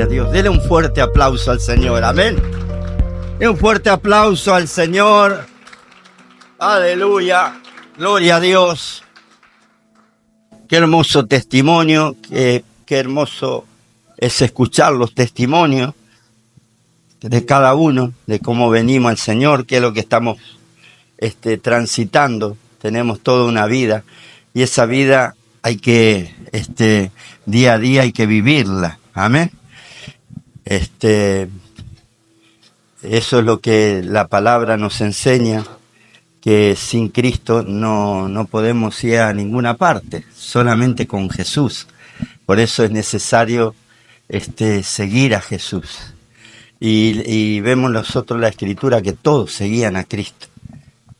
a Dios. Dele un fuerte aplauso al Señor. Amén. Un fuerte aplauso al Señor. Aleluya. Gloria a Dios. Qué hermoso testimonio. Qué hermoso es escuchar los testimonios de cada uno, de cómo venimos al Señor, qué es lo que estamos transitando. Tenemos toda una vida y esa vida hay que, día a día hay que vivirla. Amén. Eso es lo que la palabra nos enseña, que sin Cristo no podemos ir a ninguna parte, solamente con Jesús. Por eso es necesario seguir a Jesús. Y vemos nosotros la Escritura que todos seguían a Cristo.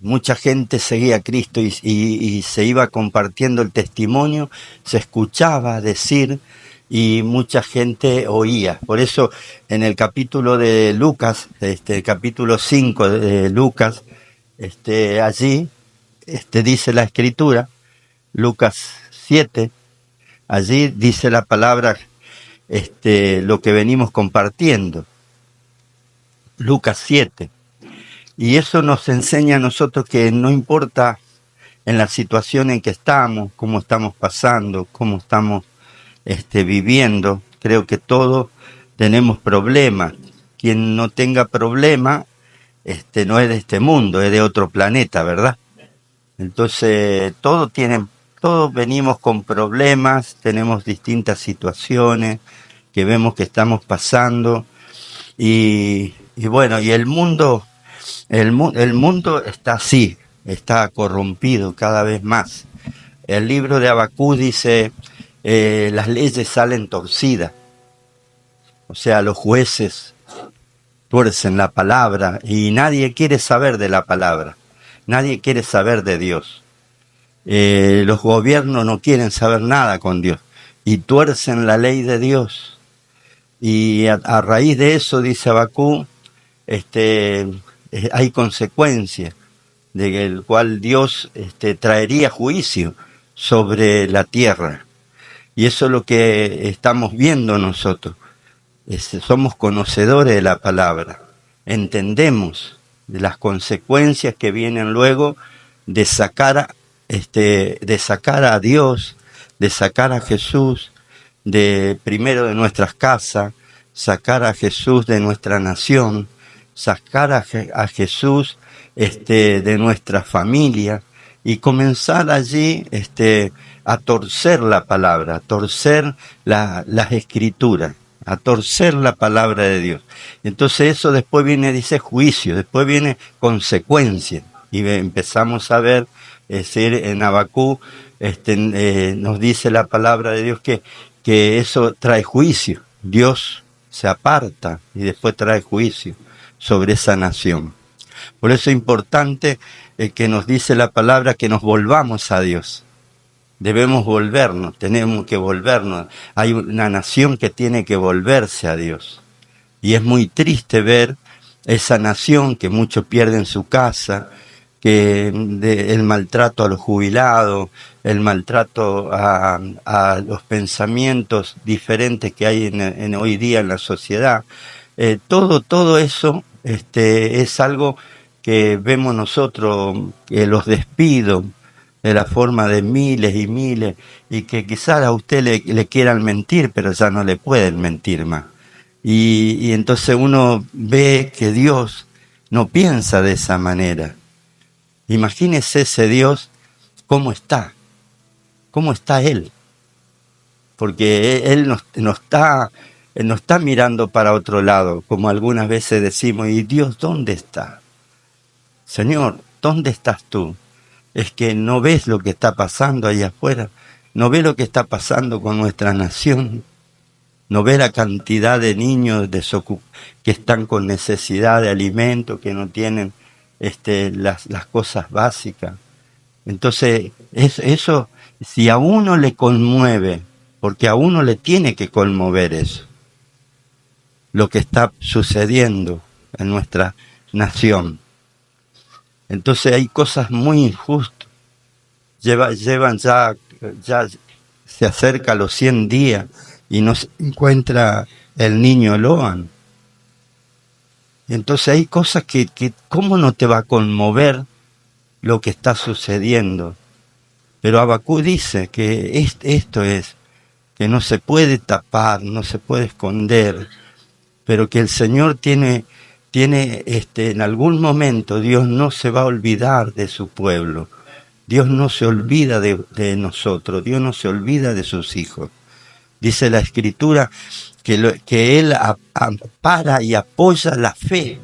Mucha gente seguía a Cristo y se iba compartiendo el testimonio, se escuchaba decir y mucha gente oía. Por eso en el capítulo de Lucas, capítulo 5 de Lucas, allí dice la Escritura, Lucas 7, allí dice la palabra, lo que venimos compartiendo. Lucas 7. Y eso nos enseña a nosotros que no importa en la situación en que estamos, cómo estamos pasando, cómo estamos viviendo, creo que todos tenemos problemas. Quien no tenga problema, no es de este mundo, es de otro planeta, ¿verdad? Entonces, todos venimos con problemas, tenemos distintas situaciones que vemos que estamos pasando y bueno, y el mundo está así, está corrompido cada vez más. El libro de Habacuc dice, las leyes salen torcidas. O sea, los jueces tuercen la palabra y nadie quiere saber de la palabra. Nadie quiere saber de Dios. Los gobiernos no quieren saber nada con Dios y tuercen la ley de Dios. Y a raíz de eso, dice Habacuc, hay consecuencias de el cual Dios traería juicio sobre la tierra. Y eso es lo que estamos viendo nosotros. Somos conocedores de la palabra. Entendemos de las consecuencias que vienen luego de sacar a Dios, de sacar a Jesús, primero de nuestras casas, sacar a Jesús de nuestra nación, sacar a Jesús de nuestra familia y comenzar allí a torcer la palabra, a torcer las escrituras, a torcer la palabra de Dios. Entonces eso después viene, dice, juicio, después viene consecuencia. Y empezamos a ver, en Habacuc nos dice la palabra de Dios que eso trae juicio. Dios se aparta y después trae juicio sobre esa nación. Por eso es importante que nos dice la palabra que nos volvamos a Dios. Debemos volvernos, tenemos que volvernos. Hay una nación que tiene que volverse a Dios. Y es muy triste ver esa nación que muchos pierden su casa, el maltrato a los jubilados, el maltrato a los pensamientos diferentes que hay hoy día en la sociedad. Todo eso es algo que vemos nosotros, los despidos de la forma de miles y miles, y que quizás a usted le quieran mentir, pero ya no le pueden mentir más. Y entonces uno ve que Dios no piensa de esa manera. Imagínese ese Dios, ¿cómo está Él? Porque Él no está mirando para otro lado, como algunas veces decimos, ¿y Dios dónde está? Señor, ¿dónde estás tú? Es que no ves lo que está pasando allá afuera, no ves lo que está pasando con nuestra nación, no ves la cantidad de niños que están con necesidad de alimento, que no tienen las cosas básicas. Entonces, eso, si a uno le conmueve, porque a uno le tiene que conmover eso, lo que está sucediendo en nuestra nación. Entonces hay cosas muy injustas. Llevan ya se acerca a los 100 días y no se encuentra el niño Eloán. Entonces hay cosas que ¿cómo no te va a conmover lo que está sucediendo? Pero Habacuc dice que esto es, que no se puede tapar, no se puede esconder, pero que el Señor tiene en algún momento Dios no se va a olvidar de su pueblo. Dios no se olvida de nosotros, Dios no se olvida de sus hijos. Dice la Escritura que Él ampara y apoya la fe.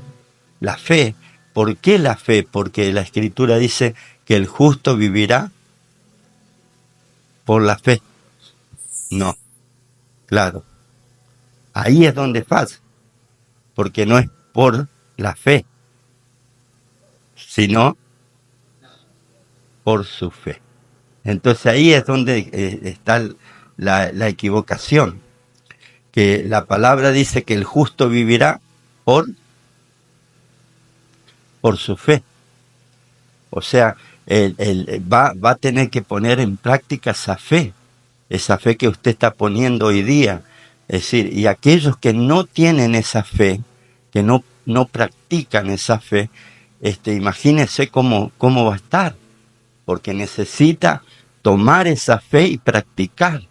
La fe. ¿Por qué la fe? Porque la Escritura dice que el justo vivirá por la fe. No, claro. Ahí es donde falla. Porque no es por la fe, sino por su fe. Entonces ahí es donde está la equivocación. Que la palabra dice que el justo vivirá por su fe. O sea, va a tener que poner en práctica esa fe que usted está poniendo hoy día. Es decir, y aquellos que no tienen esa fe, que no practican esa fe, imagínense cómo va a estar, porque necesita tomar esa fe y practicar.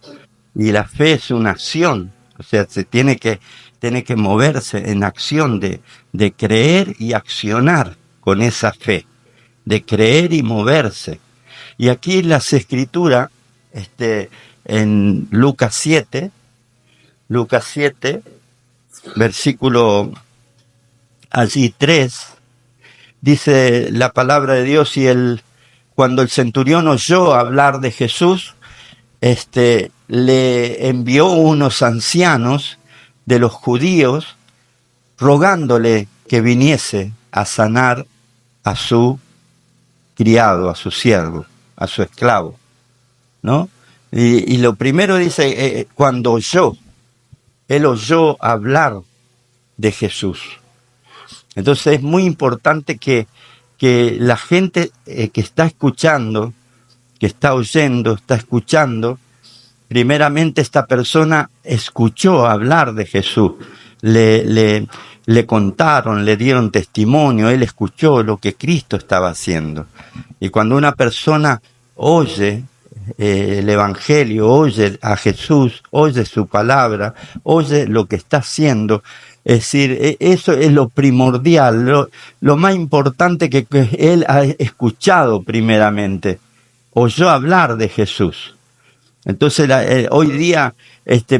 Y la fe es una acción, o sea, se tiene que moverse en acción de creer y accionar con esa fe, de creer y moverse. Y aquí en las Escrituras, en Lucas 7, versículo allí 3, dice la palabra de Dios, y cuando el centurión oyó hablar de Jesús, le envió unos ancianos de los judíos rogándole que viniese a sanar a su criado, a su siervo, a su esclavo, ¿no? Y lo primero dice, cuando él oyó hablar de Jesús. Entonces es muy importante que la gente que está escuchando, que está oyendo, está escuchando, primeramente esta persona escuchó hablar de Jesús, le contaron, le dieron testimonio, él escuchó lo que Cristo estaba haciendo. Y cuando una persona oye el Evangelio, oye a Jesús, oye su palabra, oye lo que está haciendo, es decir, eso es lo primordial, lo más importante que él ha escuchado primeramente, oyó hablar de Jesús. Entonces hoy día,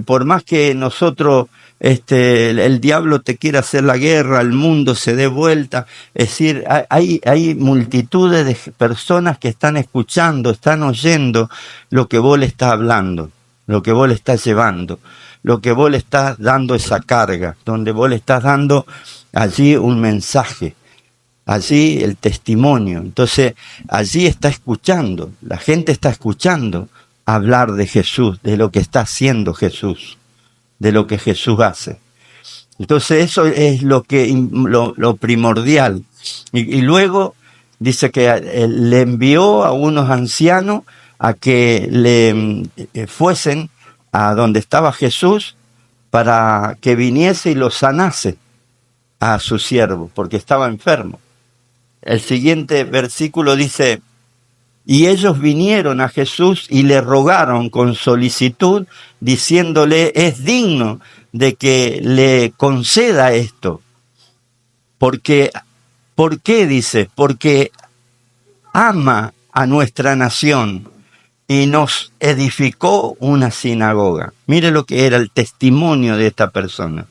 por más que nosotros, el diablo te quiera hacer la guerra, el mundo se dé vuelta, es decir, hay multitudes de personas que están escuchando, están oyendo lo que vos le estás hablando, lo que vos le estás llevando, lo que vos le estás dando esa carga, donde vos le estás dando allí un mensaje, allí el testimonio. Entonces allí está escuchando, la gente está escuchando hablar de Jesús, de lo que está haciendo Jesús, de lo que Jesús hace. Entonces eso es lo primordial. Y luego dice que le envió a unos ancianos a que le fuesen a donde estaba Jesús para que viniese y lo sanase a su siervo, porque estaba enfermo. El siguiente versículo dice, y ellos vinieron a Jesús y le rogaron con solicitud, diciéndole, es digno de que le conceda esto. ¿Por qué? Dice, porque ama a nuestra nación y nos edificó una sinagoga. Mire lo que era el testimonio de esta persona.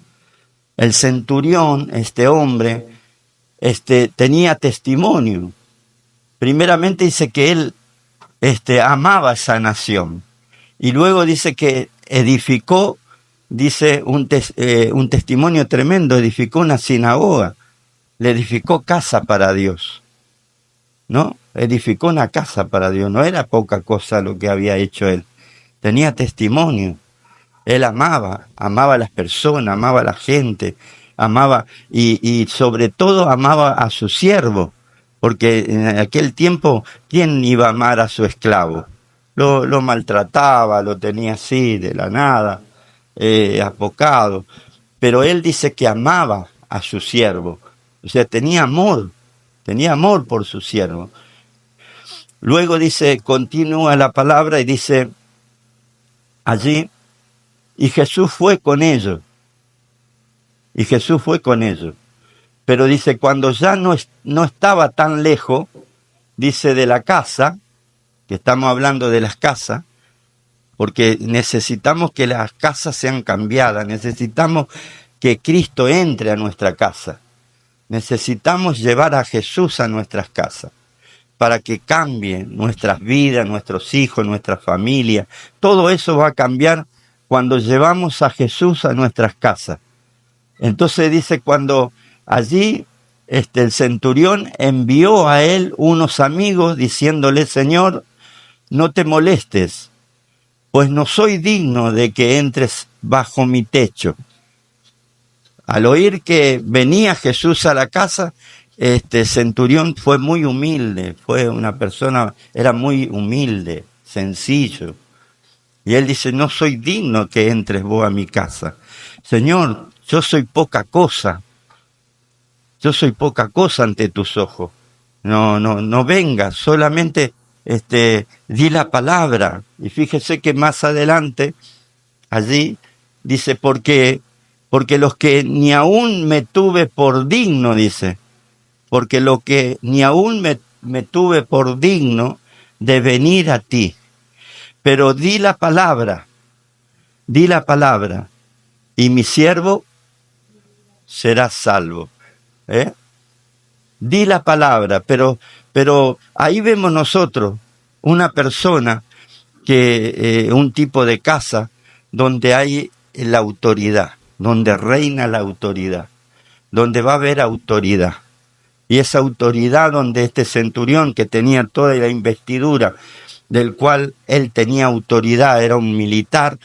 El centurión, este hombre, tenía testimonio. Primeramente dice que él amaba esa nación. Y luego dice que edificó, dice un testimonio tremendo, edificó una sinagoga, le edificó casa para Dios, ¿no? Edificó una casa para Dios, no era poca cosa lo que había hecho él, tenía testimonio. Él amaba a las personas, amaba a la gente, amaba y sobre todo amaba a su siervo, porque en aquel tiempo, ¿quién iba a amar a su esclavo? Lo maltrataba, lo tenía así de la nada, apocado. pero él dice que amaba a su siervo. O sea, tenía amor por su siervo. Luego dice, continúa la palabra y dice allí, y Jesús fue con ellos. Y Jesús fue con ellos. Pero dice, cuando ya no estaba tan lejos, dice de la casa, que estamos hablando de las casas, porque necesitamos que las casas sean cambiadas, necesitamos que Cristo entre a nuestra casa, necesitamos llevar a Jesús a nuestras casas, para que cambie nuestras vidas, nuestros hijos, nuestra familia. Todo eso va a cambiar cuando llevamos a Jesús a nuestras casas. Entonces dice, cuando allí el centurión envió a él unos amigos diciéndole, Señor, no te molestes, pues no soy digno de que entres bajo mi techo. Al oír que venía Jesús a la casa, centurión fue muy humilde, fue una persona, era muy humilde, sencillo. Y él dice, no soy digno que entres vos a mi casa. Señor, yo soy poca cosa ante tus ojos. No vengas, solamente di la palabra. Y fíjese que más adelante, allí, dice, porque los que ni aún me tuve por digno, dice, porque lo que ni aún me tuve por digno de venir a ti, pero di la palabra, y mi siervo será salvo. Di la palabra, pero ahí vemos nosotros una persona un tipo de casa donde hay la autoridad, donde reina la autoridad, donde va a haber autoridad. Y esa autoridad donde este centurión que tenía toda la investidura, del cual él tenía autoridad, era un militar,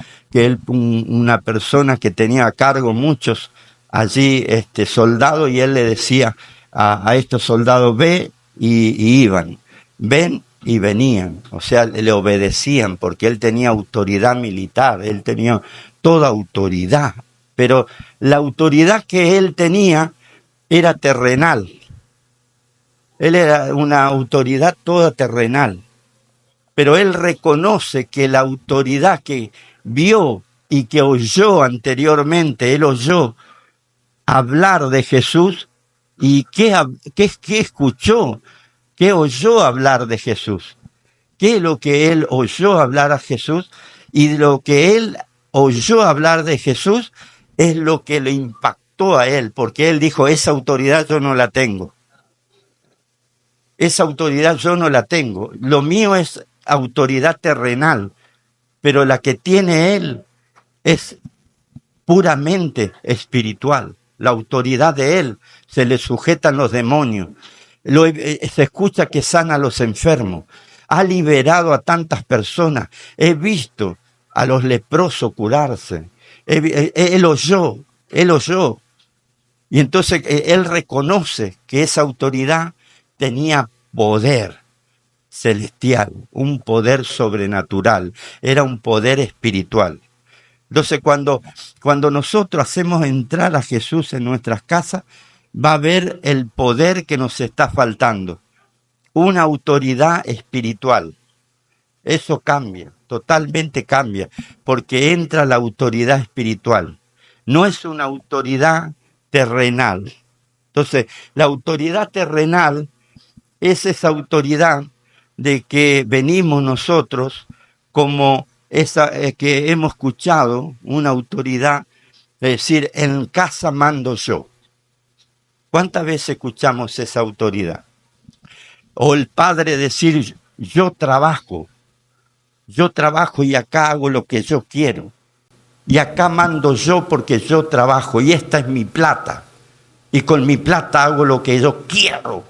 una persona que tenía a cargo muchos allí soldados, y él le decía a estos soldados, ve y iban, ven y venían, o sea, le obedecían porque él tenía autoridad militar, él tenía toda autoridad, pero la autoridad que él tenía era terrenal. Él era una autoridad toda terrenal, pero él reconoce que la autoridad que vio y que oyó anteriormente, él oyó hablar de Jesús. ¿Y qué escuchó? ¿Qué oyó hablar de Jesús? ¿Qué es lo que él oyó hablar a Jesús? Y lo que él oyó hablar de Jesús es lo que le impactó a él, porque él dijo, esa autoridad yo no la tengo. Esa autoridad yo no la tengo. Lo mío es autoridad terrenal, pero la que tiene él es puramente espiritual. La autoridad de él se le sujetan los demonios. Se escucha que sana a los enfermos. Ha liberado a tantas personas. He visto a los leprosos curarse. Él oyó. Y entonces él reconoce que esa autoridad tenía poder celestial, un poder sobrenatural, era un poder espiritual. Entonces cuando nosotros hacemos entrar a Jesús en nuestras casas, va a haber el poder que nos está faltando, una autoridad espiritual. Eso cambia, totalmente cambia, porque entra la autoridad espiritual. No es una autoridad terrenal. Entonces, la autoridad terrenal es esa autoridad de que venimos nosotros como esa que hemos escuchado, una autoridad, es decir, en casa mando yo. ¿Cuántas veces escuchamos esa autoridad? O el padre decir, yo trabajo y acá hago lo que yo quiero. Y acá mando yo porque yo trabajo y esta es mi plata. Y con mi plata hago lo que yo quiero.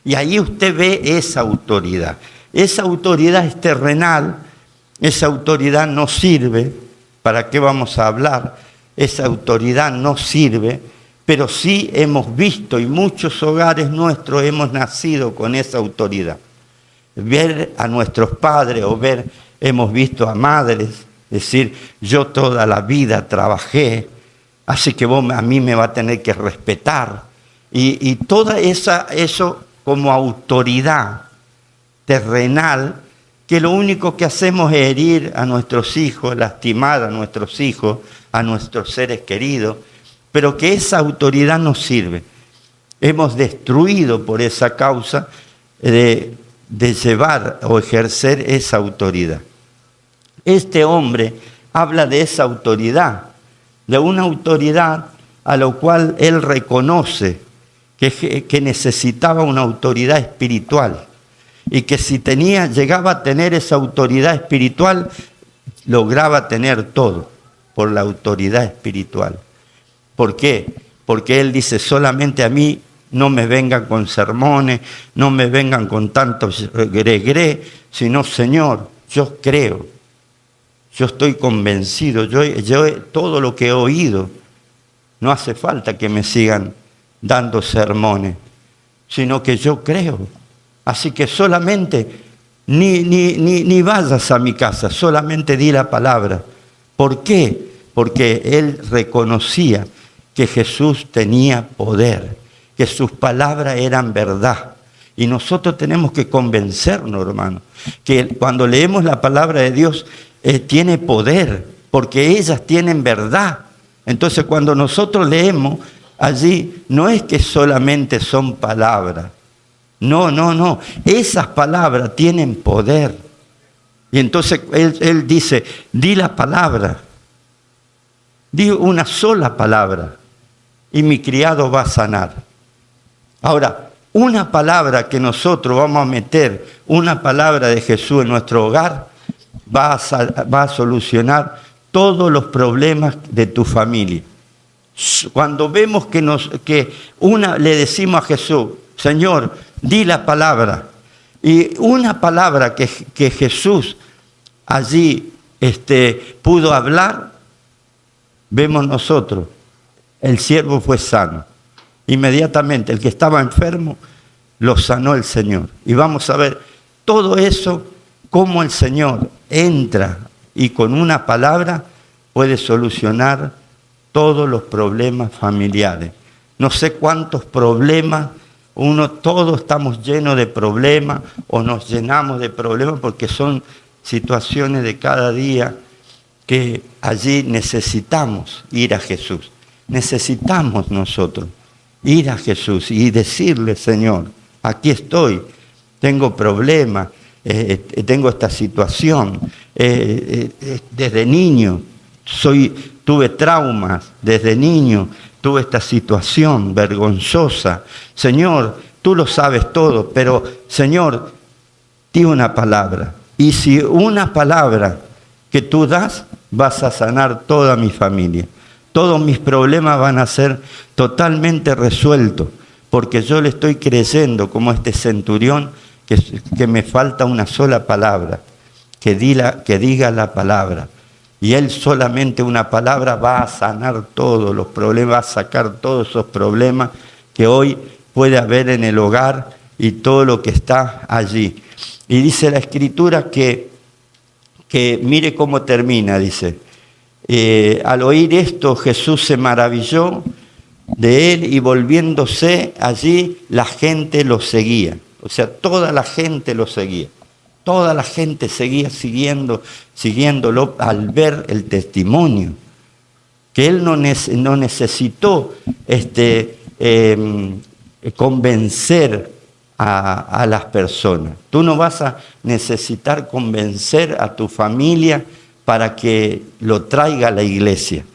Y ahí usted ve esa autoridad. Esa autoridad es terrenal, esa autoridad no sirve. ¿Para qué vamos a hablar? Esa autoridad no sirve, pero sí hemos visto, y muchos hogares nuestros hemos nacido con esa autoridad. Ver a nuestros padres hemos visto a madres decir, yo toda la vida trabajé así que vos a mí me va a tener que respetar. Y toda eso como autoridad terrenal, que lo único que hacemos es herir a nuestros hijos, lastimar a nuestros hijos, a nuestros seres queridos, pero que esa autoridad nos sirve. Hemos destruido por esa causa de llevar o ejercer esa autoridad. Este hombre habla de esa autoridad, de una autoridad a la cual él reconoce que necesitaba una autoridad espiritual y que si llegaba a tener esa autoridad espiritual, lograba tener todo por la autoridad espiritual. ¿Por qué? Porque él dice, solamente a mí no me vengan con sermones, no me vengan con tantos gregre, sino, Señor, yo creo, yo estoy convencido, yo todo lo que he oído, no hace falta que me sigan dando sermones, sino que yo creo. Así que solamente, ni vayas a mi casa, solamente di la palabra. ¿Por qué? Porque él reconocía que Jesús tenía poder, que sus palabras eran verdad. Y nosotros tenemos que convencernos, hermano, que cuando leemos la palabra de Dios, tiene poder, porque ellas tienen verdad. Entonces cuando nosotros leemos, allí no es que solamente son palabras. No. Esas palabras tienen poder. Y entonces él dice, di la palabra. Di una sola palabra y mi criado va a sanar. Ahora, una palabra que nosotros vamos a meter, una palabra de Jesús en nuestro hogar, va a solucionar todos los problemas de tu familia. Cuando vemos que le decimos a Jesús, Señor, di la palabra, y una palabra que Jesús allí pudo hablar, vemos nosotros, el siervo fue sano. Inmediatamente el que estaba enfermo lo sanó el Señor. Y vamos a ver todo eso, cómo el Señor entra y con una palabra puede solucionar todos los problemas familiares. No sé cuántos problemas, todos estamos llenos de problemas o nos llenamos de problemas porque son situaciones de cada día que allí necesitamos ir a Jesús. Necesitamos nosotros ir a Jesús y decirle, Señor, aquí estoy, tengo problemas, tengo esta situación, desde niño tuve traumas, desde niño tuve esta situación vergonzosa. Señor, tú lo sabes todo, pero Señor, di una palabra. Y si una palabra que tú das, vas a sanar toda mi familia. Todos mis problemas van a ser totalmente resueltos, porque yo le estoy creyendo como este centurión que me falta una sola palabra, que diga la palabra. Y él solamente una palabra va a sanar todos los problemas, va a sacar todos esos problemas que hoy puede haber en el hogar y todo lo que está allí. Y dice la Escritura que mire cómo termina, dice. Al oír esto, Jesús se maravilló de él y volviéndose allí, la gente lo seguía. O sea, toda la gente lo seguía. Toda la gente seguía siguiéndolo al ver el testimonio. Que él no necesitó convencer a las personas. Tú no vas a necesitar convencer a tu familia para que lo traiga a la iglesia,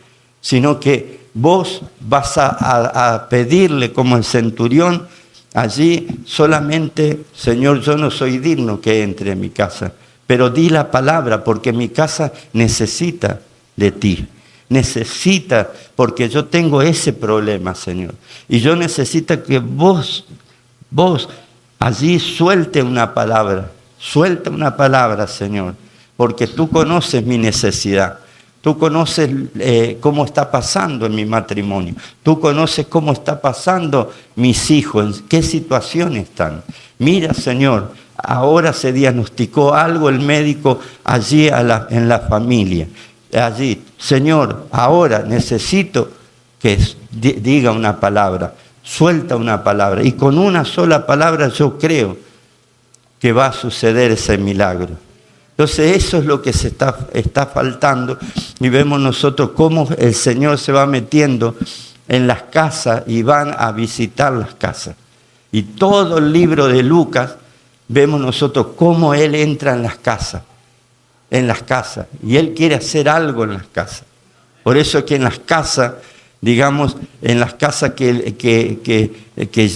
sino que vos vas a pedirle como el centurión allí solamente, Señor, yo no soy digno que entre en mi casa, pero di la palabra porque mi casa necesita de ti. Necesita, porque yo tengo ese problema, Señor. Y yo necesito que vos allí suelta una palabra, Señor, porque tú conoces mi necesidad. Tú conoces cómo está pasando en mi matrimonio. Tú conoces cómo está pasando mis hijos, en qué situación están. Mira, Señor, ahora se diagnosticó algo el médico allí en la familia. Allí, Señor, ahora necesito diga una palabra, suelta una palabra, y con una sola palabra yo creo que va a suceder ese milagro. Entonces eso es lo que se está faltando, y vemos nosotros cómo el Señor se va metiendo en las casas y van a visitar las casas. Y todo el libro de Lucas vemos nosotros cómo Él entra en las casas, y Él quiere hacer algo en las casas. Por eso es que en las casas, digamos, en las casas que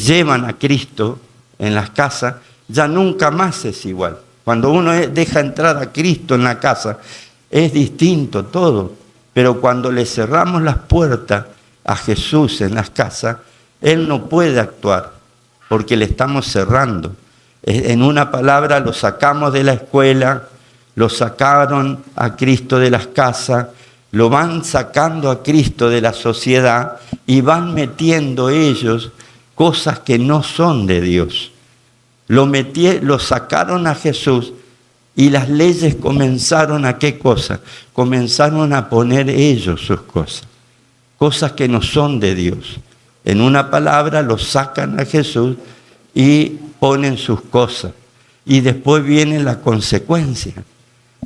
llevan a Cristo, en las casas, ya nunca más es igual. Cuando uno deja entrar a Cristo en la casa, es distinto todo. Pero cuando le cerramos las puertas a Jesús en las casas, Él no puede actuar, porque le estamos cerrando. En una palabra, lo sacamos de la escuela, lo sacaron a Cristo de las casas, lo van sacando a Cristo de la sociedad y van metiendo ellos cosas que no son de Dios. Lo sacaron a Jesús y las leyes comenzaron a ¿qué cosa? Comenzaron a poner ellos sus cosas que no son de Dios. En una palabra, lo sacan a Jesús y ponen sus cosas. Y después viene la consecuencia.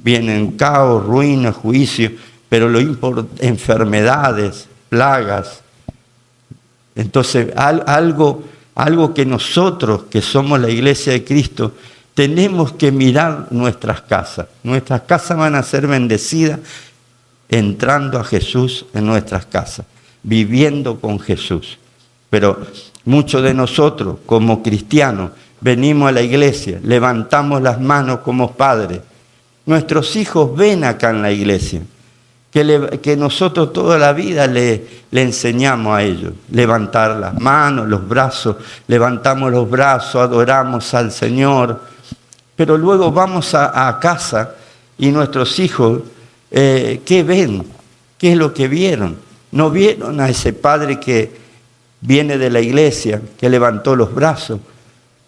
Vienen caos, ruina, juicio, pero enfermedades, plagas. Entonces, algo que nosotros, que somos la iglesia de Cristo, tenemos que mirar nuestras casas. Nuestras casas van a ser bendecidas entrando a Jesús en nuestras casas, viviendo con Jesús. Pero muchos de nosotros, como cristianos, venimos a la iglesia, levantamos las manos como padres. Nuestros hijos ven acá en la iglesia que nosotros toda la vida le enseñamos a ellos. Levantar las manos, los brazos, levantamos los brazos, adoramos al Señor. Pero luego vamos a casa y nuestros hijos, ¿qué ven? ¿Qué es lo que vieron? No vieron a ese padre que viene de la iglesia, que levantó los brazos,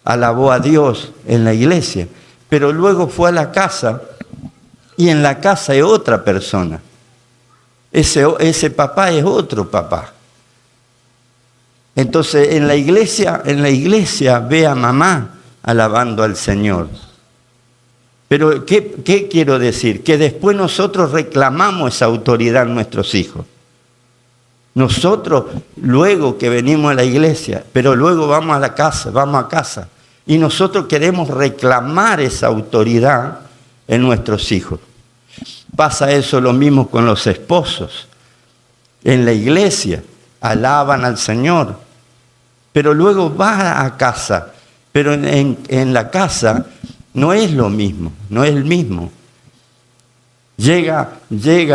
alabó a Dios en la iglesia, pero luego fue a la casa y en la casa es otra persona. Ese papá es otro papá. Entonces en la iglesia ve a mamá alabando al Señor. Pero ¿qué quiero decir? Que después nosotros reclamamos esa autoridad en nuestros hijos. Nosotros, luego que venimos a la iglesia, pero luego vamos a casa, y nosotros queremos reclamar esa autoridad en nuestros hijos. Pasa eso lo mismo con los esposos. En la iglesia alaban al Señor, pero luego va a casa, pero en la casa no es lo mismo, no es el mismo. Llega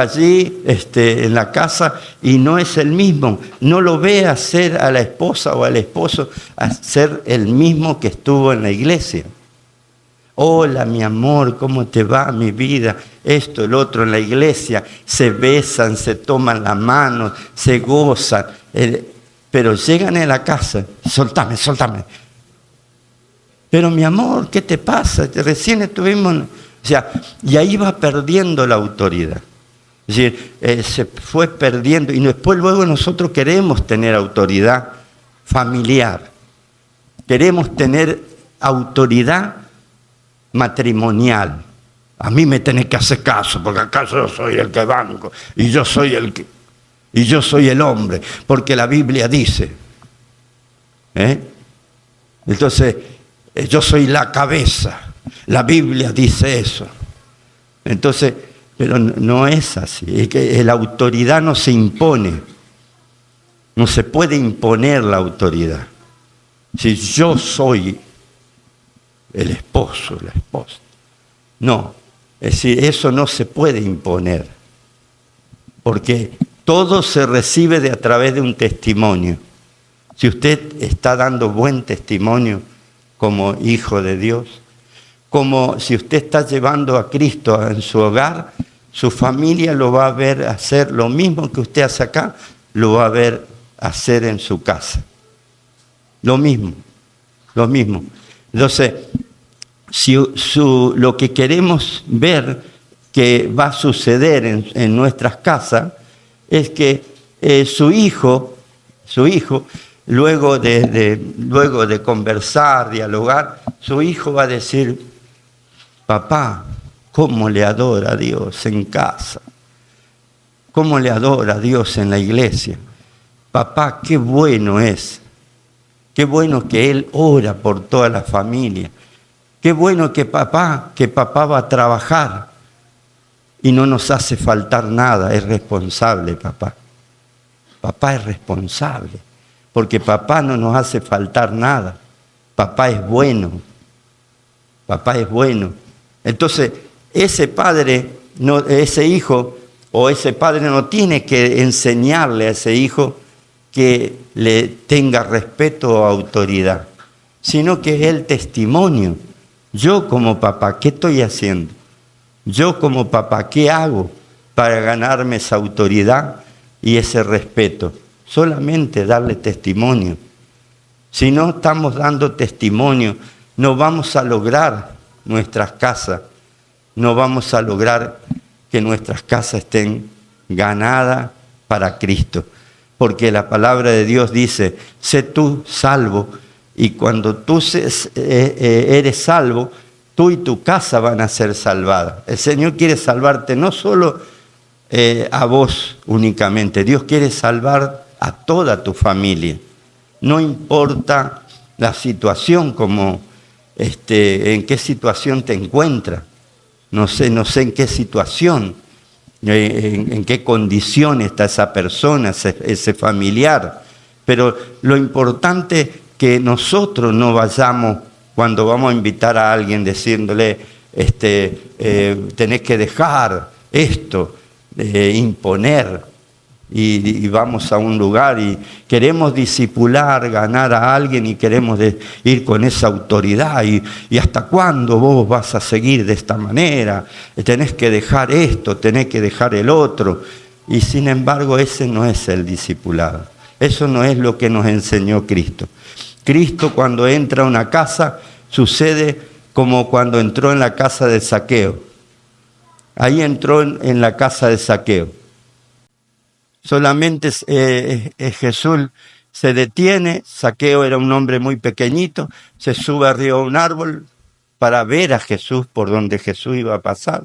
allí en la casa y no es el mismo. No lo ve hacer a la esposa o al esposo hacer el mismo que estuvo en la iglesia. Hola, mi amor, ¿cómo te va, mi vida? Esto, el otro, en la iglesia se besan, se toman la mano, se gozan. Pero llegan a la casa, soltame. Pero mi amor, ¿qué te pasa? Recién estuvimos... O sea, y ahí va perdiendo la autoridad. Es decir, se fue perdiendo. Y después luego nosotros queremos tener autoridad familiar. Queremos tener autoridad matrimonial. A mí me tenés que hacer caso, porque acaso yo soy el que banco. Y yo soy el hombre, porque la Biblia dice. Entonces, yo soy la cabeza. La Biblia dice eso. Entonces, pero no es así. Es que la autoridad no se impone. No se puede imponer la autoridad. Si yo soy el esposo, la esposa. No. Es decir, eso no se puede imponer. Porque todo se recibe a través de un testimonio. Si usted está dando buen testimonio como hijo de Dios, como si usted está llevando a Cristo en su hogar, su familia lo va a ver hacer lo mismo que usted hace acá, lo va a ver hacer en su casa. Lo mismo. Entonces, lo que queremos ver que va a suceder en nuestras casas es que su hijo, luego de conversar, dialogar, su hijo va a decir: papá, ¿cómo le adora a Dios en casa? ¿Cómo le adora a Dios en la iglesia? Papá, qué bueno es. Qué bueno que él ora por toda la familia. Qué bueno que papá va a trabajar y no nos hace faltar nada. Es responsable, papá. Papá es responsable, porque papá no nos hace faltar nada. Papá es bueno. Papá es bueno. Entonces, ese hijo o ese padre no tiene que enseñarle a ese hijo que le tenga respeto o autoridad, sino que es el testimonio. Yo como papá, ¿qué estoy haciendo? Yo como papá, ¿qué hago para ganarme esa autoridad y ese respeto? Solamente darle testimonio. Si no estamos dando testimonio, no vamos a lograr nuestras casas, no vamos a lograr que nuestras casas estén ganadas para Cristo. Porque la palabra de Dios dice: sé tú salvo, y cuando tú eres salvo, tú y tu casa van a ser salvadas. El Señor quiere salvarte no solo a vos únicamente, Dios quiere salvar a toda tu familia. No importa la situación, en qué situación te encuentras. No sé en qué situación, en qué condición está esa persona, ese familiar. Pero lo importante es que nosotros no vayamos, cuando vamos a invitar a alguien, diciéndole, tenés que dejar esto, imponer. Y vamos a un lugar y queremos discipular, ganar a alguien, y queremos ir con esa autoridad. ¿Y hasta cuándo vos vas a seguir de esta manera? Tenés que dejar esto, tenés que dejar el otro. Y sin embargo, ese no es el discipulado. Eso no es lo que nos enseñó Cristo. Cristo, cuando entra a una casa, sucede como cuando entró en la casa de Zaqueo. Ahí entró en la casa de Zaqueo. Solamente Jesús se detiene. Zaqueo era un hombre muy pequeñito, se sube arriba a un árbol para ver a Jesús por donde Jesús iba a pasar.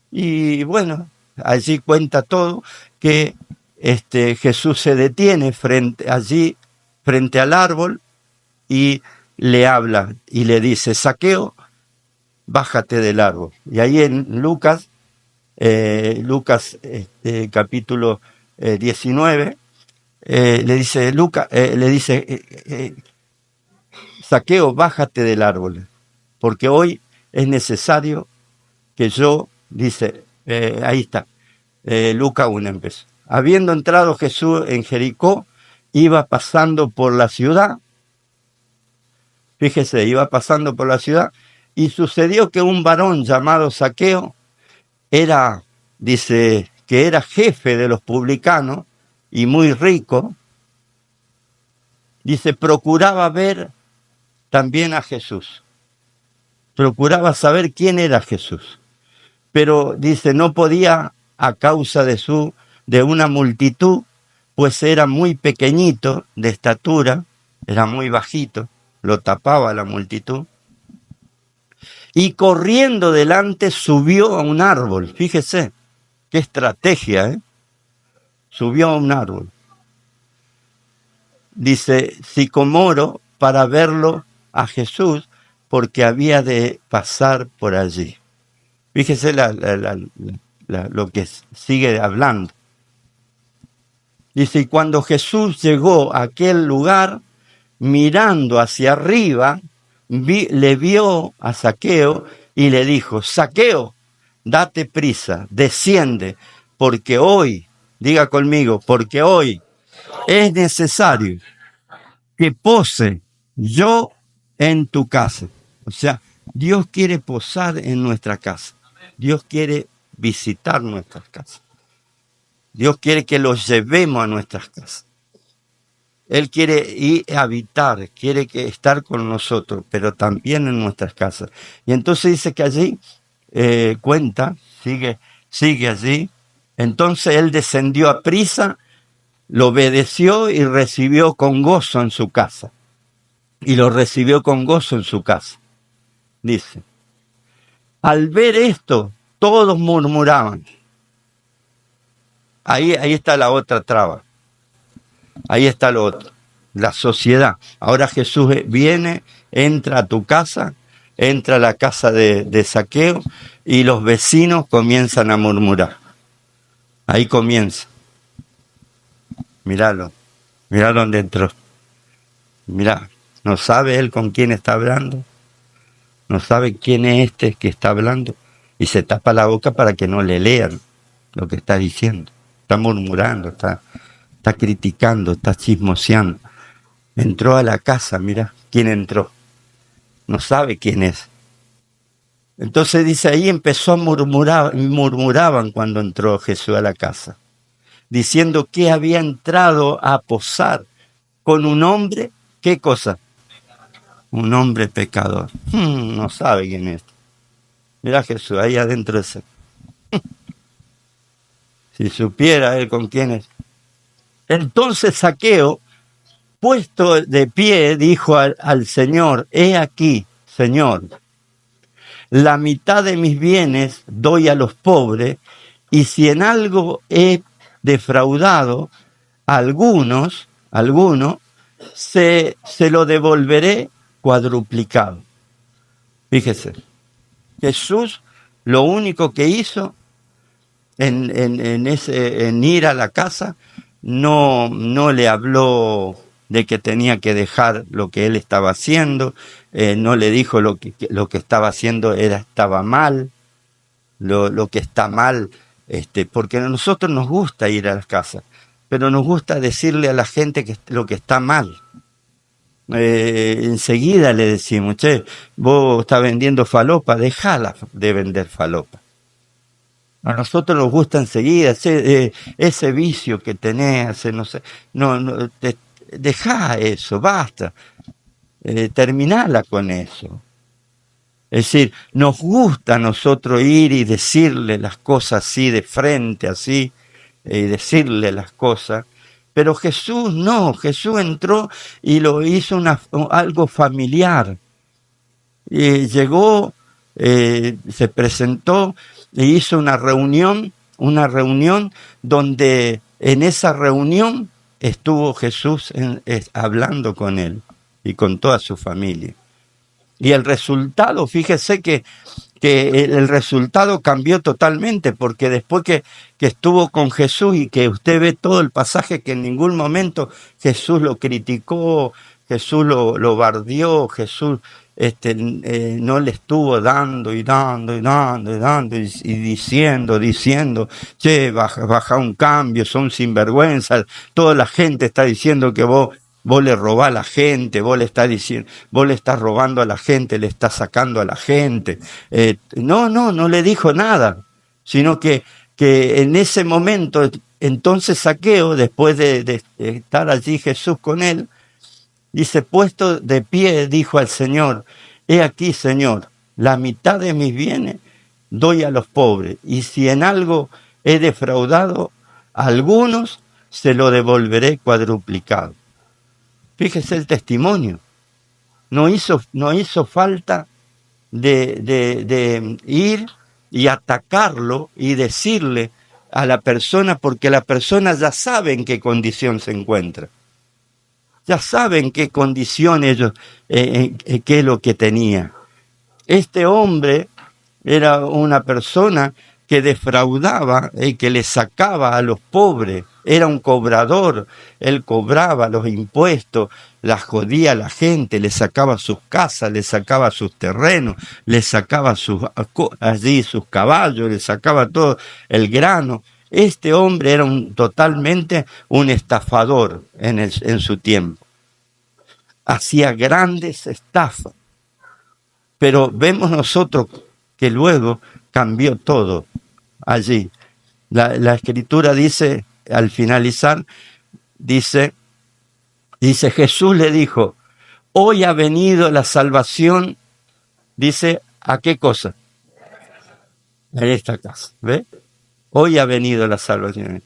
Y bueno, allí cuenta todo, que Jesús se detiene frente al árbol y le habla y le dice: Zaqueo, bájate del árbol. Y ahí en Lucas capítulo 19, le dice Zaqueo, bájate del árbol, porque hoy es necesario que yo, dice, ahí está, Lucas 1 empezó. Habiendo entrado Jesús en Jericó, iba pasando por la ciudad. Fíjese, iba pasando por la ciudad, y sucedió que un varón llamado Zaqueo dice que era jefe de los publicanos y muy rico. Dice, procuraba ver también a Jesús. Procuraba saber quién era Jesús. Pero dice, no podía a causa de una multitud, pues era muy pequeñito de estatura, era muy bajito, lo tapaba la multitud. Y corriendo delante subió a un árbol. Fíjese, qué estrategia, ¿eh? Subió a un árbol. Dice, sicomoro, para verlo a Jesús, porque había de pasar por allí. Fíjese lo que sigue hablando. Dice, y cuando Jesús llegó a aquel lugar, mirando hacia arriba, le vio a Zaqueo y le dijo, Zaqueo, date prisa, desciende, porque hoy, diga conmigo, porque hoy es necesario que pose yo en tu casa. O sea, Dios quiere posar en nuestra casa. Dios quiere visitar nuestras casas. Dios quiere que los llevemos a nuestras casas. Él quiere ir a habitar, quiere estar con nosotros, pero también en nuestras casas. Y entonces dice que allí, sigue allí. Entonces él descendió a prisa lo obedeció y recibió con gozo en su casa. Y lo recibió con gozo en su casa. Dice, al ver esto, todos murmuraban. Ahí está la otra traba. Ahí está lo otro. La sociedad. Ahora Jesús viene, entra a tu casa, entra a la casa de Zaqueo y los vecinos comienzan a murmurar. Ahí comienza. Míralo. Mirá dónde entró. Mirá. ¿No sabe él con quién está hablando? ¿No sabe quién es este que está hablando? Y se tapa la boca para que no le lean lo que está diciendo. Está murmurando, está criticando, está chismoseando. Entró a la casa, mira quién entró. No sabe quién es. Entonces dice, ahí empezó a murmurar, murmuraban cuando entró Jesús a la casa, diciendo que había entrado a posar con un hombre, ¿qué cosa? Un hombre pecador. No sabe quién es. Mira Jesús, ahí adentro ese. Si supiera él con quién es. Entonces Zaqueo, puesto de pie, dijo al Señor, he aquí, Señor, la mitad de mis bienes doy a los pobres, y si en algo he defraudado a alguno, se lo devolveré cuadruplicado. Fíjese, Jesús lo único que hizo en ir a la casa, no le habló de que tenía que dejar lo que él estaba haciendo, no le dijo lo que estaba haciendo estaba mal, lo que está mal, porque a nosotros nos gusta ir a las casas, pero nos gusta decirle a la gente que lo que está mal. Enseguida le decimos, che, vos estás vendiendo falopa, dejala de vender falopa. A nosotros nos gusta enseguida ese vicio que tenés, no sé, dejá eso, basta, terminala con eso. Es decir, nos gusta a nosotros ir y decirle las cosas así de frente, así, y decirle las cosas, pero Jesús no, Jesús entró y lo hizo algo familiar. Llegó, se presentó e hizo una reunión donde en esa reunión estuvo Jesús hablando con él y con toda su familia. Y el resultado, fíjese que el resultado cambió totalmente, porque después que estuvo con Jesús y que usted ve todo el pasaje, que en ningún momento Jesús lo criticó, Jesús lo bardeó, Jesús no le estuvo dando y diciendo, che, baja un cambio, son sinvergüenzas, toda la gente está diciendo que vos le robás a la gente, vos le estás robando a la gente, le estás sacando a la gente. No le dijo nada, sino que en ese momento, entonces Zaqueo, después de estar allí Jesús con él, dice, puesto de pie, dijo al Señor, he aquí, Señor, la mitad de mis bienes doy a los pobres, y si en algo he defraudado a algunos, se lo devolveré cuadruplicado. Fíjese el testimonio. No hizo falta de ir y atacarlo y decirle a la persona, porque la persona ya sabe en qué condición se encuentra. Ya sabe en qué condición ellos, qué es lo que tenía. Este hombre era una persona que defraudaba y que le sacaba a los pobres. Era un cobrador, él cobraba los impuestos, la jodía a la gente, le sacaba sus casas, le sacaba sus terrenos, le sacaba sus caballos, le sacaba todo el grano. Este hombre era totalmente un estafador en su tiempo. Hacía grandes estafas. Pero vemos nosotros que luego cambió todo allí. La Escritura dice, al finalizar, dice Jesús le dijo, hoy ha venido la salvación, dice, ¿a qué cosa? En esta casa, ¿ve? Hoy ha venido la salvación.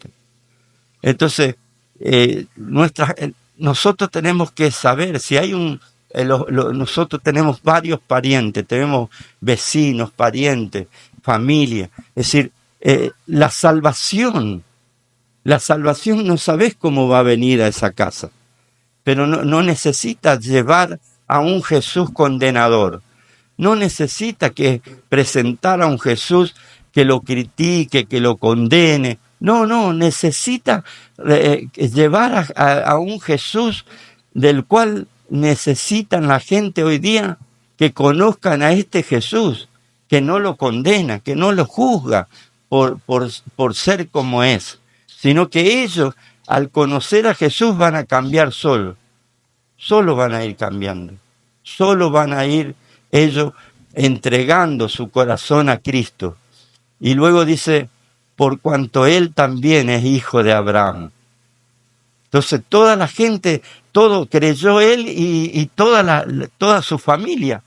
Entonces, nosotros tenemos que saber si hay nosotros tenemos varios parientes, tenemos vecinos, parientes, familia. Es decir, la salvación no sabes cómo va a venir a esa casa, pero no necesitas llevar a un Jesús condenador. No necesita que presentar a un Jesús que lo critique, que lo condene. No, necesita llevar a un Jesús del cual necesitan la gente hoy día que conozcan a este Jesús, que no lo condena, que no lo juzga por ser como es, sino que ellos al conocer a Jesús van a cambiar solo van a ir cambiando, solo van a ir ellos entregando su corazón a Cristo. Y luego dice, por cuanto él también es hijo de Abraham. Entonces toda la gente, todo creyó él y toda su familia,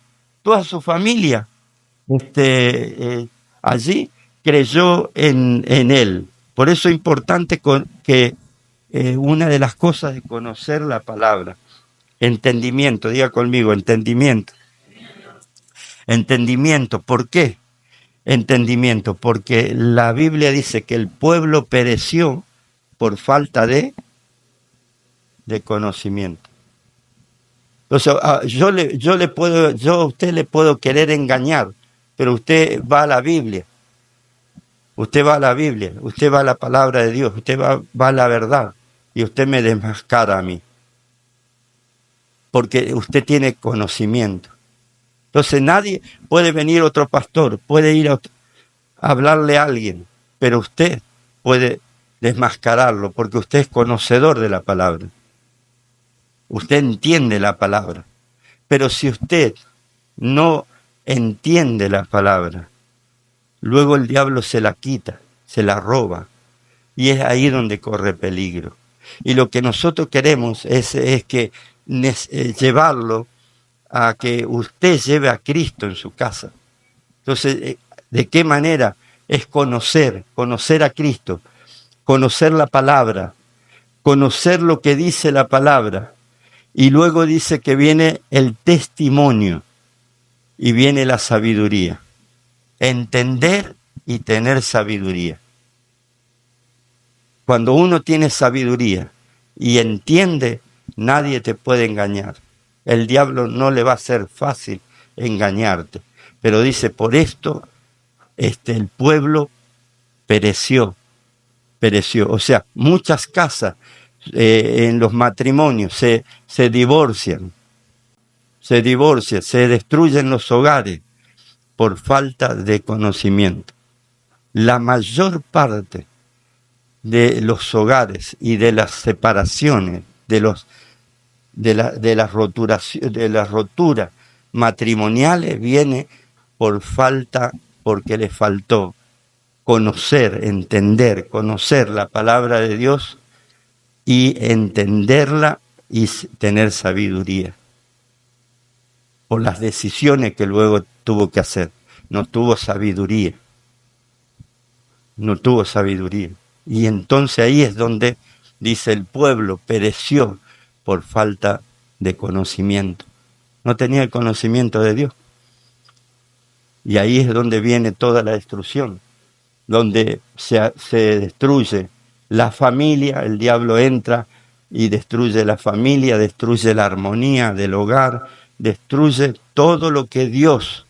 allí creyó en él. Por eso es importante que una de las cosas de conocer la palabra, entendimiento, diga conmigo, entendimiento. Entendimiento, ¿por qué? Entendimiento, porque la Biblia dice que el pueblo pereció por falta de conocimiento. Entonces, yo a usted le puedo querer engañar, pero usted va a la Biblia. Usted va a la Biblia, usted va a la palabra de Dios, usted va a la verdad y usted me desmascara a mí. Porque usted tiene conocimiento. Entonces nadie puede venir otro pastor, puede ir a hablarle a alguien, pero usted puede desmascararlo porque usted es conocedor de la palabra. Usted entiende la palabra. Pero si usted no entiende la palabra, luego el diablo se la quita, se la roba, y es ahí donde corre peligro. Y lo que nosotros queremos es que llevarlo a que usted lleve a Cristo en su casa. Entonces, ¿de qué manera? Es conocer a Cristo, conocer la palabra, conocer lo que dice la palabra. Y luego dice que viene el testimonio y viene la sabiduría. Entender y tener sabiduría. Cuando uno tiene sabiduría y entiende, nadie te puede engañar. El diablo no le va a ser fácil engañarte. Pero dice, por esto el pueblo pereció. O sea, muchas casas en los matrimonios se divorcian, se destruyen los hogares por falta de conocimiento. La mayor parte de los hogares y de las separaciones, de las roturas matrimoniales viene porque le faltó conocer la palabra de Dios y entenderla y tener sabiduría. Por las decisiones que luego tuvo que hacer. No tuvo sabiduría. Y entonces ahí es donde dice el pueblo pereció por falta de conocimiento. No tenía el conocimiento de Dios. Y ahí es donde viene toda la destrucción, donde se destruye la familia, el diablo entra y destruye la familia, destruye la armonía del hogar, destruye todo lo que Dios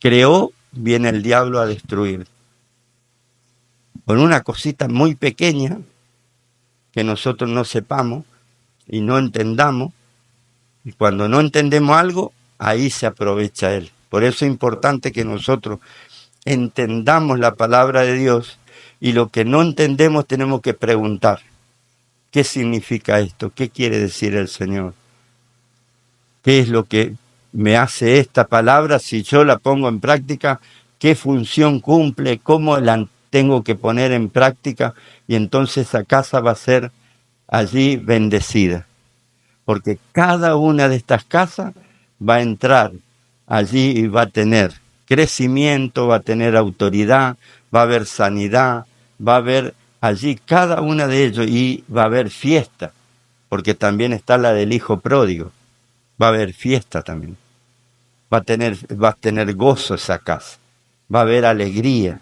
creó, viene el diablo a destruir. Con una cosita muy pequeña que nosotros no sepamos y no entendamos, y cuando no entendemos algo, ahí se aprovecha él. Por eso es importante que nosotros entendamos la palabra de Dios y lo que no entendemos tenemos que preguntar. ¿Qué significa esto? ¿Qué quiere decir el Señor? ¿Qué es lo que me hace esta palabra si yo la pongo en práctica? ¿Qué función cumple? ¿Cómo la tengo que poner en práctica? Y entonces esa casa va a ser allí bendecida. Porque cada una de estas casas va a entrar allí y va a tener crecimiento, va a tener autoridad, va a haber sanidad, va a haber allí cada una de ellos, y va a haber fiesta, porque también está la del hijo pródigo, va a haber fiesta también, va a tener gozo esa casa, va a haber alegría,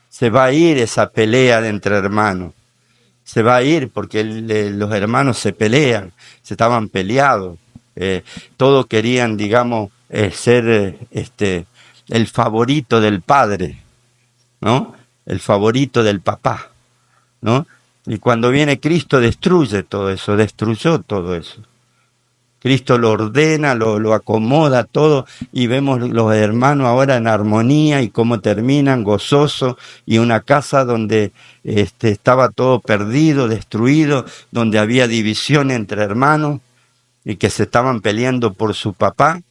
se va a ir esa pelea de entre hermanos, se va a ir porque los hermanos se pelean, se estaban peleados, todos querían, digamos, ser el favorito del padre, ¿no? El favorito del papá, ¿no? Y cuando viene Cristo destruye todo eso, destruyó todo eso. Cristo lo ordena, lo acomoda todo, y vemos los hermanos ahora en armonía y cómo terminan gozosos, y una casa donde estaba todo perdido, destruido, donde había división entre hermanos y que se estaban peleando por su papá,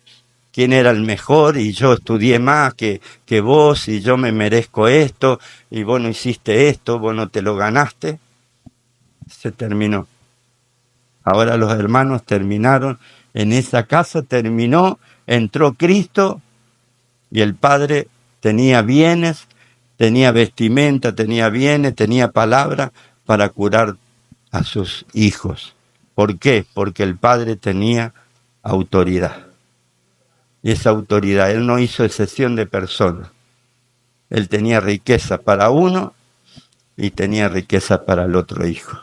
quién era el mejor, y yo estudié más que vos, y yo me merezco esto, y vos no hiciste esto, vos no te lo ganaste. Se terminó. Ahora los hermanos terminaron, en esa casa terminó, entró Cristo, y el Padre tenía bienes, tenía vestimenta, tenía bienes, tenía palabra para curar a sus hijos. ¿Por qué? Porque el Padre tenía autoridad. Y esa autoridad, Él no hizo excepción de personas. Él tenía riqueza para uno y tenía riqueza para el otro hijo.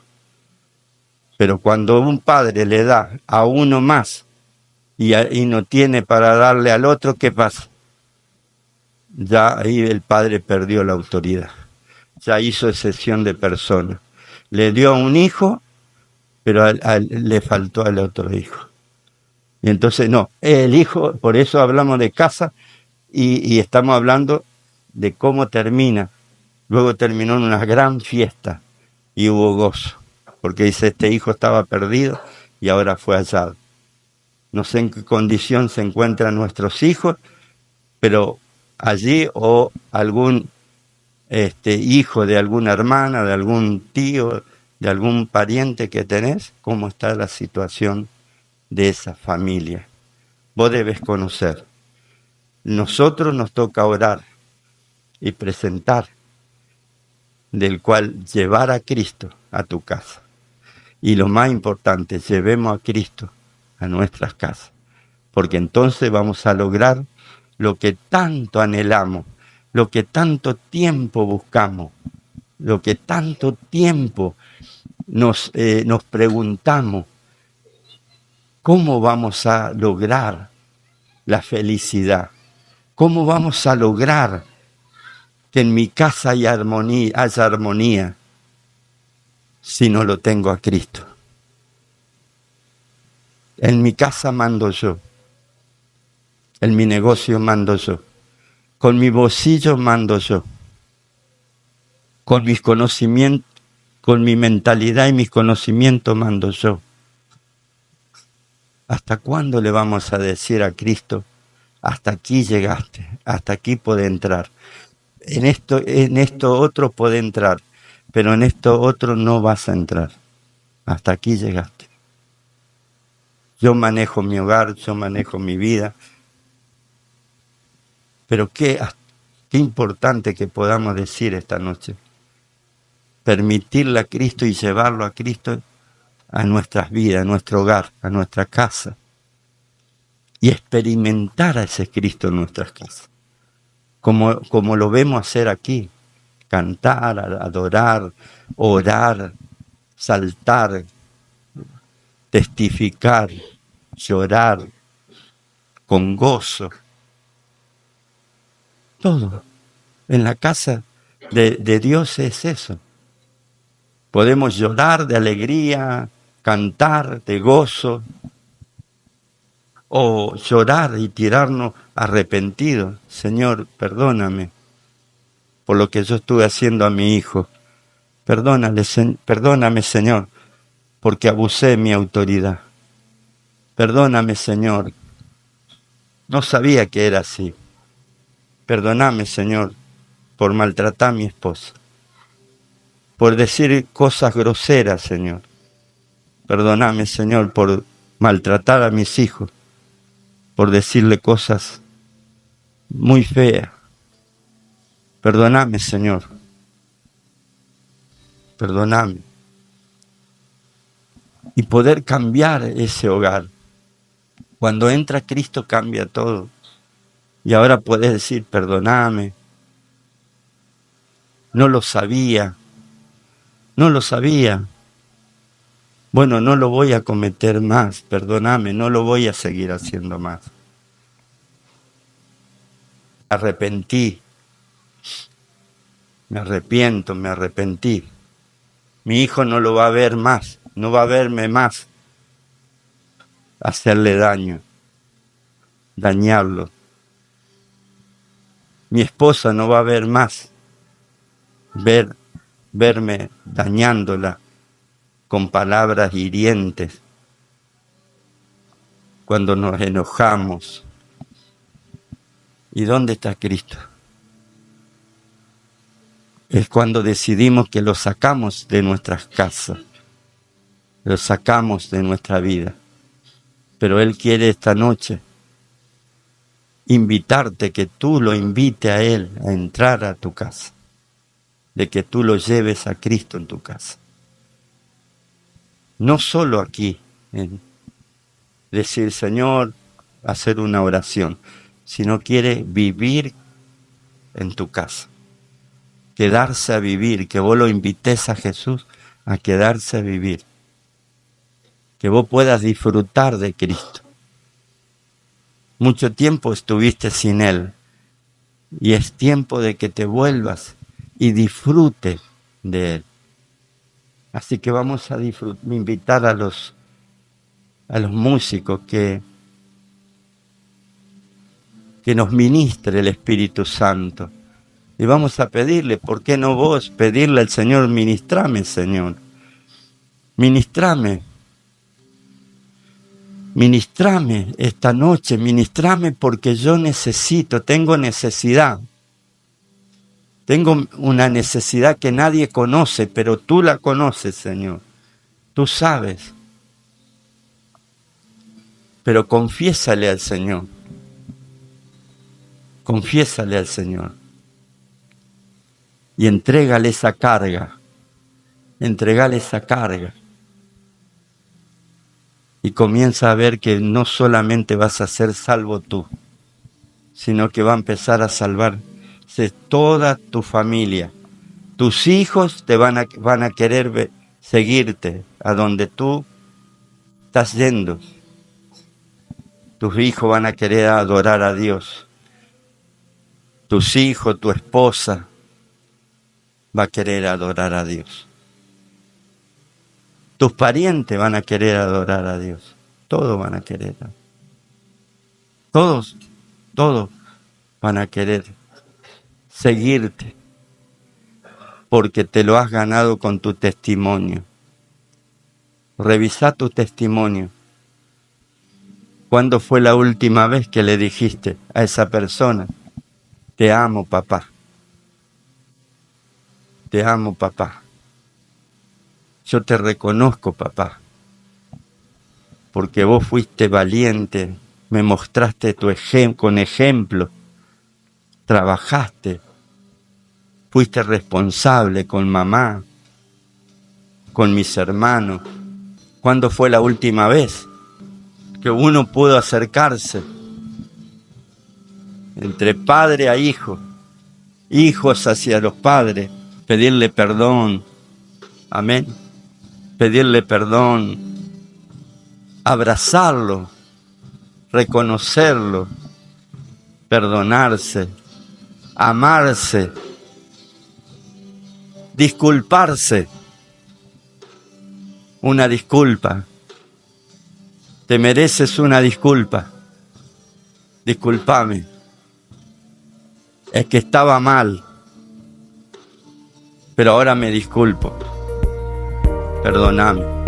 Pero cuando un padre le da a uno más y no tiene para darle al otro, ¿qué pasa? Ya ahí el padre perdió la autoridad. Ya hizo excepción de personas. Le dio a un hijo, pero le faltó al otro hijo. Y entonces no, el hijo, por eso hablamos de casa y estamos hablando de cómo termina. Luego terminó en una gran fiesta y hubo gozo, porque dice, este hijo estaba perdido y ahora fue hallado. No sé en qué condición se encuentran nuestros hijos, pero allí, o algún hijo de alguna hermana, de algún tío, de algún pariente que tenés, cómo está la situación de esa familia. Vos debes conocer. Nosotros nos toca orar y presentar, del cual llevar a Cristo a tu casa. Y lo más importante, llevemos a Cristo a nuestras casas, porque entonces vamos a lograr lo que tanto anhelamos, lo que tanto tiempo buscamos, lo que tanto tiempo nos preguntamos, ¿cómo vamos a lograr la felicidad? ¿Cómo vamos a lograr que en mi casa haya armonía si no lo tengo a Cristo? En mi casa mando yo, en mi negocio mando yo, con mi bolsillo mando yo, con mis conocimientos, con mi mentalidad y mis conocimientos mando yo. ¿Hasta cuándo le vamos a decir a Cristo, hasta aquí llegaste, hasta aquí puede entrar? En esto otro puede entrar, pero en esto otro no vas a entrar. Hasta aquí llegaste. Yo manejo mi hogar, yo manejo mi vida, pero qué importante que podamos decir esta noche. Permitirle a Cristo y llevarlo a Cristo a nuestras vidas, a nuestro hogar, a nuestra casa. Y experimentar a ese Cristo en nuestras casas. Como lo vemos hacer aquí. Cantar, adorar, orar, saltar, testificar, llorar, con gozo. Todo. En la casa de Dios es eso. Podemos llorar de alegría, cantar de gozo, o llorar y tirarnos arrepentidos. Señor, perdóname por lo que yo estuve haciendo a mi hijo. Perdóname, Señor, porque abusé de mi autoridad. Perdóname, Señor. No sabía que era así. Perdóname, Señor, por maltratar a mi esposa. Por decir cosas groseras, Señor. Perdóname, Señor, por maltratar a mis hijos. Por decirle cosas muy feas. Perdóname, Señor. perdóname. Y poder cambiar ese hogar. Cuando entra Cristo cambia todo. Y ahora puedes decir, perdóname. No lo sabía. No lo sabía. Bueno, no lo voy a cometer más. Perdóname, no lo voy a seguir haciendo más. Arrepentí. Me arrepiento, me arrepentí. Mi hijo no lo va a ver más. No va a verme más. Hacerle daño. Dañarlo. Mi esposa no va a ver más. Verme dañándola con palabras hirientes cuando nos enojamos. ¿Y dónde está Cristo? Es cuando decidimos que lo sacamos de nuestras casas, lo sacamos de nuestra vida. Pero Él quiere esta noche invitarte, que tú lo invites a Él a entrar a tu casa, de que tú lo lleves a Cristo en tu casa. No solo aquí, en decir, Señor, hacer una oración, sino quiere vivir en tu casa, quedarse a vivir, que vos lo invites a Jesús a quedarse a vivir, que vos puedas disfrutar de Cristo. Mucho tiempo estuviste sin Él y es tiempo de que te vuelvas y disfrutes de Él. Así que vamos a invitar a los músicos que nos ministre el Espíritu Santo. Y vamos a pedirle, ¿por qué no vos pedirle al Señor, ministrame, Señor? Ministrame. Ministrame esta noche, ministrame porque yo necesito, tengo necesidad. Tengo una necesidad que nadie conoce, pero tú la conoces, Señor. Tú sabes. Pero confiésale al Señor. Confiésale al Señor. Y entrégale esa carga. Entrégale esa carga. Y comienza a ver que no solamente vas a ser salvo tú, sino que va a empezar a salvarse toda tu familia. Tus hijos te van a querer seguirte a donde tú estás yendo. Tus hijos van a querer adorar a Dios. Tus hijos, tu esposa va a querer adorar a Dios. Tus parientes van a querer adorar a Dios. Todos van a querer. Todos van a querer seguirte. Porque te lo has ganado con tu testimonio. Revisa tu testimonio. ¿Cuándo fue la última vez que le dijiste a esa persona, te amo, papá? Te amo, papá. Yo te reconozco, papá, porque vos fuiste valiente, me mostraste con ejemplo, trabajaste, fuiste responsable con mamá, con mis hermanos. ¿Cuándo fue la última vez que uno pudo acercarse entre padre a hijo, hijos hacia los padres, pedirle perdón? Amén. Pedirle perdón, abrazarlo, reconocerlo, perdonarse, amarse, disculparse. Una disculpa. Te mereces una disculpa. Discúlpame. Es que estaba mal, pero ahora me disculpo. Perdóname.